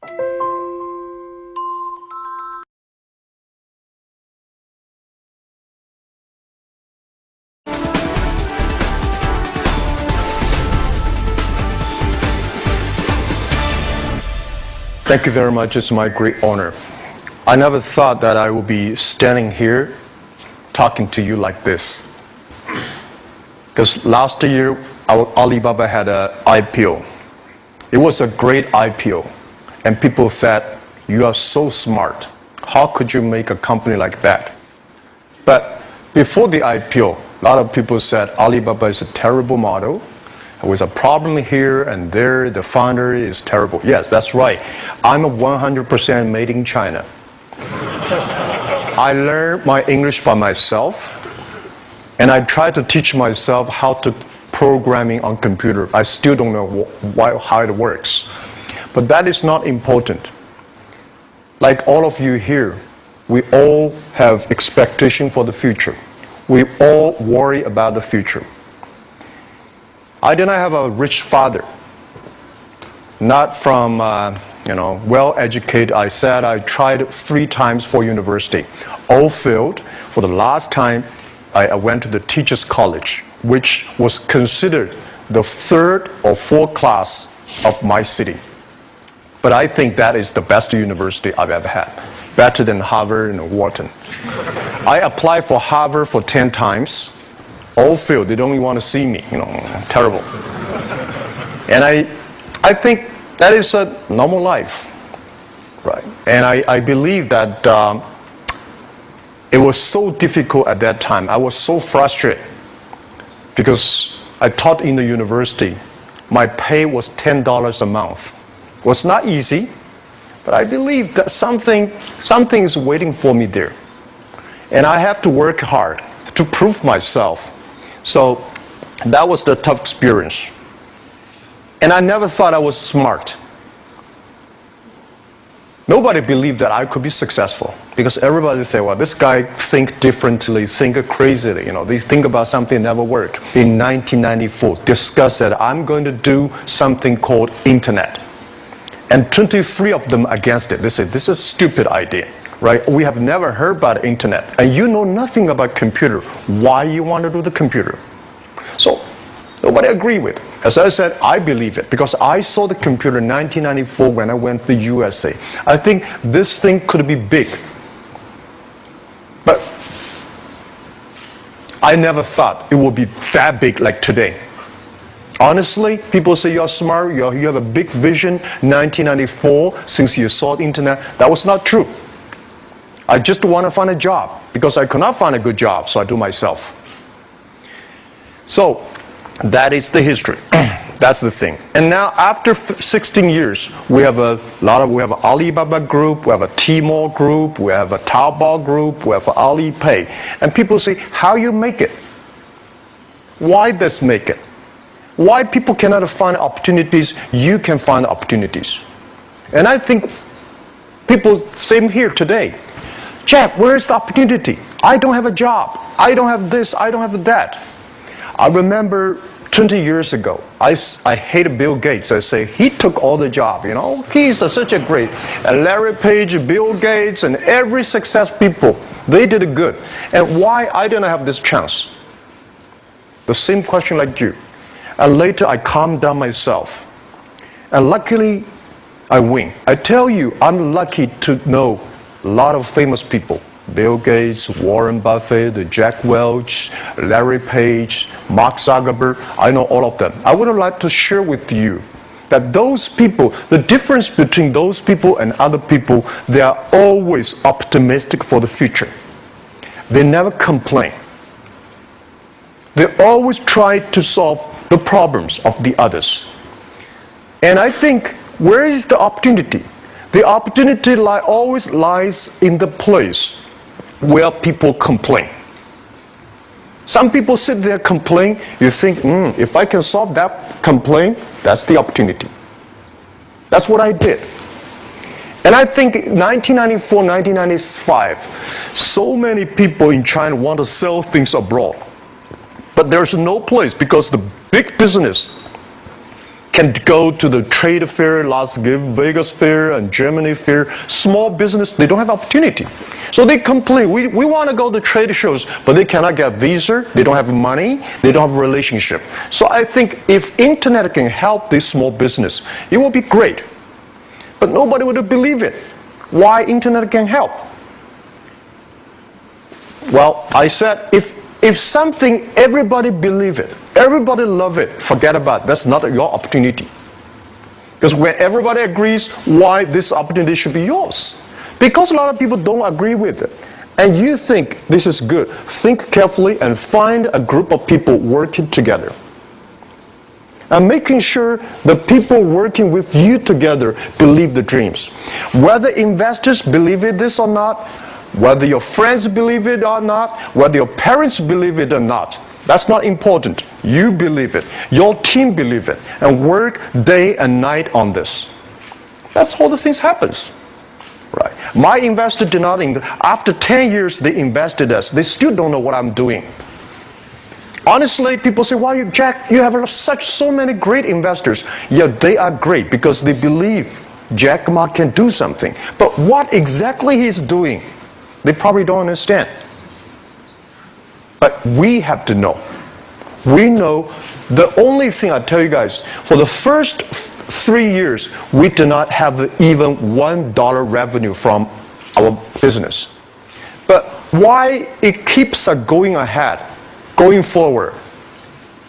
Thank you very much. It's my great honor. I never thought that I would be standing here talking to you like this. Because last year, Alibaba had an IPO. It was a great IPO. And people said, you are so smart. How could you make a company like that? But before the IPO, a lot of people said Alibaba is a terrible model. With a problem here and there, the founder is terrible. Yes, that's right. I'm 100% made in China. I learned my English by myself, and I try to teach myself how to programming on computer. I still don't know how it works. But that is not important. Like all of you here, we all have expectation for the future. We all worry about the future. I did not have a rich father, not from, well-educated. I said I tried 3 times for university. All failed. For the last time, I went to the teacher's college, which was considered the 3rd or 4th class of my city. But I think that is the best university I've ever had, better than Harvard and Wharton. I applied for Harvard for 10 times. All failed. They don't even want to see me. Terrible. And I think that is a normal life, right? And I believe that it was so difficult at that time. I was so frustrated because I taught in the university. My pay was $10 a month. It was not easy, but I believe that something is waiting for me there, and I have to work hard to prove myself. So that was the tough experience. And I never thought I was smart. Nobody believed that I could be successful because everybody say, well, this guy think differently, think crazily. They think about something that never work. In 1994, discussed that I'm going to do something called internet. And 23 of them against it. They said, this is a stupid idea. Right? We have never heard about internet, and you know nothing about computer. Why you want to do the computer? So nobody agreed with it. As I said, I believe it because I saw the computer in 1994 when I went to the USA. I think this thing could be big, but I never thought it would be that big like today. Honestly, people say you're smart, you have a big vision. 1994, since you saw the internet, that was not true. I just want to find a job because I could not find a good job, so I do myself. So that is the history. That's the thing. And now after 16 years, we have we have an Alibaba group, we have a Tmall group, we have a Taobao group, we have an Alipay. And people say, how you make it? Why this make it? Why people cannot find opportunities, you can find opportunities. And I think people, same here today. Jack, where's the opportunity? I don't have a job. I don't have this. I don't have that. I remember 20 years ago, I hated Bill Gates. I say, he took all the job, He's such a great. And Larry Page, Bill Gates, and every success people, they did it good. And why I didn't have this chance? The same question like you. And later I calmed down myself. And luckily, I win. I tell you, I'm lucky to know a lot of famous people. Bill Gates, Warren Buffett, Jack Welch, Larry Page, Mark Zuckerberg. I know all of them. I would like to share with you that those people, the difference between those people and other people, they are always optimistic for the future. They never complain. They always try to solve the problems of the others. And I think, where is the opportunity? The opportunity always lies in the place where people complain. Some people sit there complain. You think, if I can solve that complaint, that's the opportunity. That's what I did. And I think 1994, 1995, so many people in China want to sell things abroad. But there's no place because the big business can go to the trade fair, Las Vegas fair and Germany fair. Small business, they don't have opportunity. So they complain, we want to go to trade shows, but they cannot get visa, they don't have money, they don't have a relationship. So I think if internet can help this small business, it will be great. But nobody would believe it. Why internet can help? Well, I said, if something, everybody believe it, everybody love it, forget about it. That's not your opportunity. Because when everybody agrees, why this opportunity should be yours? Because a lot of people don't agree with it. And you think this is good. Think carefully and find a group of people working together. And making sure the people working with you together believe the dreams. Whether investors believe in this or not, whether your friends believe it or not, whether your parents believe it or not, that's not important. You believe it. Your team believe it. And work day and night on this. That's how the things happens. Right. My investor did not after 10 years they invested us. They still don't know what I'm doing. Honestly, people say, "Why, Jack, you have so many great investors." Yeah, they are great because they believe Jack Ma can do something. But what exactly he's doing, they probably don't understand. But we have to know. We know the only thing I tell you guys, for the first 3 years, we did not have even $1 revenue from our business. But why it keeps us going ahead, going forward?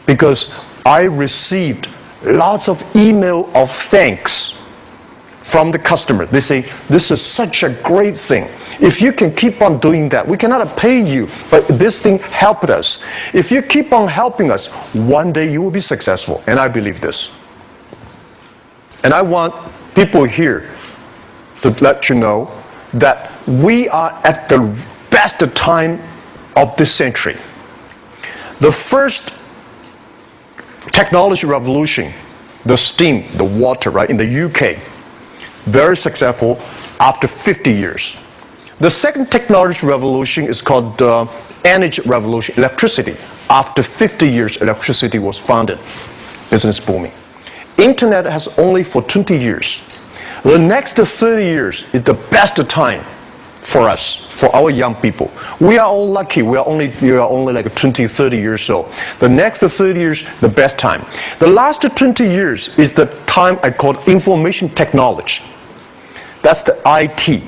Because I received lots of email of thanks from the customer. They say, "This is such a great thing. If you can keep on doing that, we cannot pay you, but this thing helped us. If you keep on helping us, one day you will be successful." And I believe this. And I want people here to let you know that we are at the best time of this century. The first technology revolution, the steam, the water, right, in the UK, very successful after 50 years. The second technology revolution is called energy revolution, electricity. After 50 years, electricity was founded, business booming. Internet has only for 20 years. The next 30 years is the best time for us, for our young people. We are all lucky. We are only like 20, 30 years old. The next 30 years, the best time. The last 20 years is the time I call information technology. That's the IT.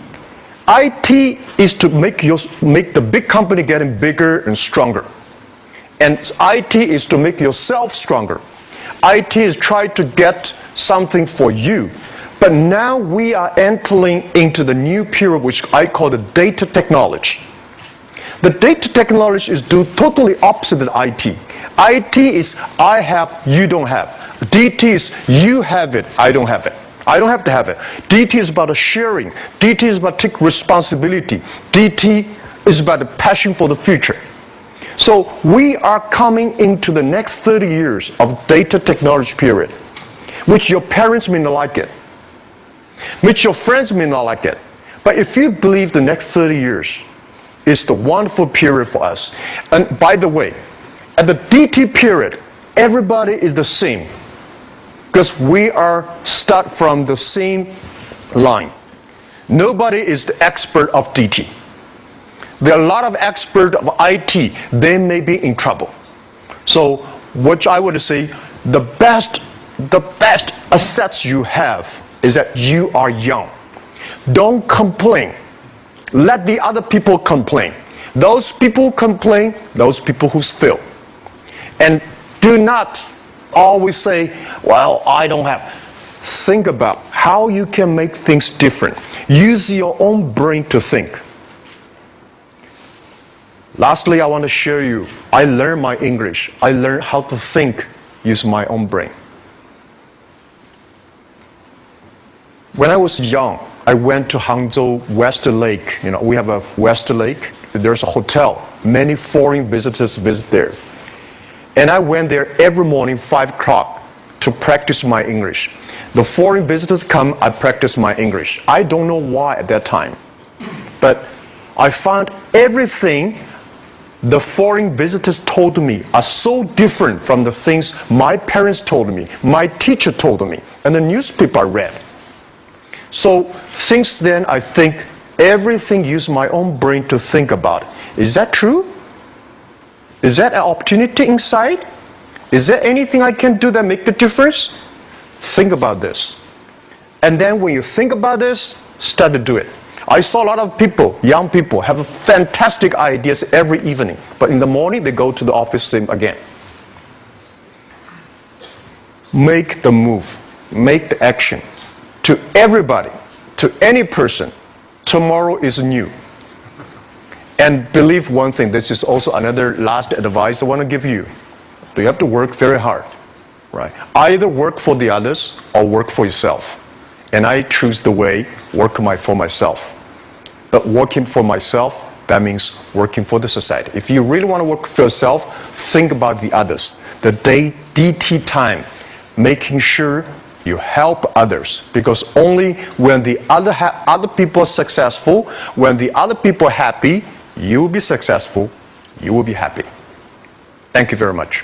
IT is to make the big company getting bigger and stronger. And IT is to make yourself stronger. IT is trying to get something for you. But now we are entering into the new period, which I call the data technology. The data technology is totally opposite of IT. IT is I have, you don't have. DT is you have it, I don't have it. I don't have to have it. DT is about sharing. DT is about taking responsibility. DT is about the passion for the future. So we are coming into the next 30 years of data technology period, which your parents may not like it, which your friends may not like it. But if you believe the next 30 years is the wonderful period for us. And by the way, at the DT period, everybody is the same. Because we are start from the same line. Nobody is the expert of DT. There are a lot of experts of IT. They may be in trouble. So what I would say, the best assets you have is that you are young. Don't complain. Let the other people complain. Those people complain, those people who fail. And do not always say, "Well, I don't have." Think about how you can make things different. Use your own brain to think. Lastly, I want to share you, I learned my English. I learned how to think using my own brain. When I was young, I went to Hangzhou West Lake. You know, we have a West Lake. There's a hotel. Many foreign visitors visit there. And I went there every morning, 5 o'clock, to practice my English. The foreign visitors come, I practice my English. I don't know why at that time. But I found everything the foreign visitors told me are so different from the things my parents told me, my teacher told me, and the newspaper I read. So since then, I think everything use my own brain to think about. Is that true? Is that an opportunity inside? Is there anything I can do that make the difference? Think about this. And then when you think about this, start to do it. I saw a lot of people, young people, have fantastic ideas every evening. But in the morning, they go to the office same again. Make the move. Make the action. To everybody, to any person, tomorrow is new. And believe one thing, this is also another last advice I want to give you. You have to work very hard, right? Either work for the others or work for yourself. And I choose the way, work for myself. But working for myself, that means working for the society. If you really want to work for yourself, think about the others. The DT time, making sure you help others. Because only when the other people are successful, when the other people are happy, you will be successful, you will be happy. Thank you very much.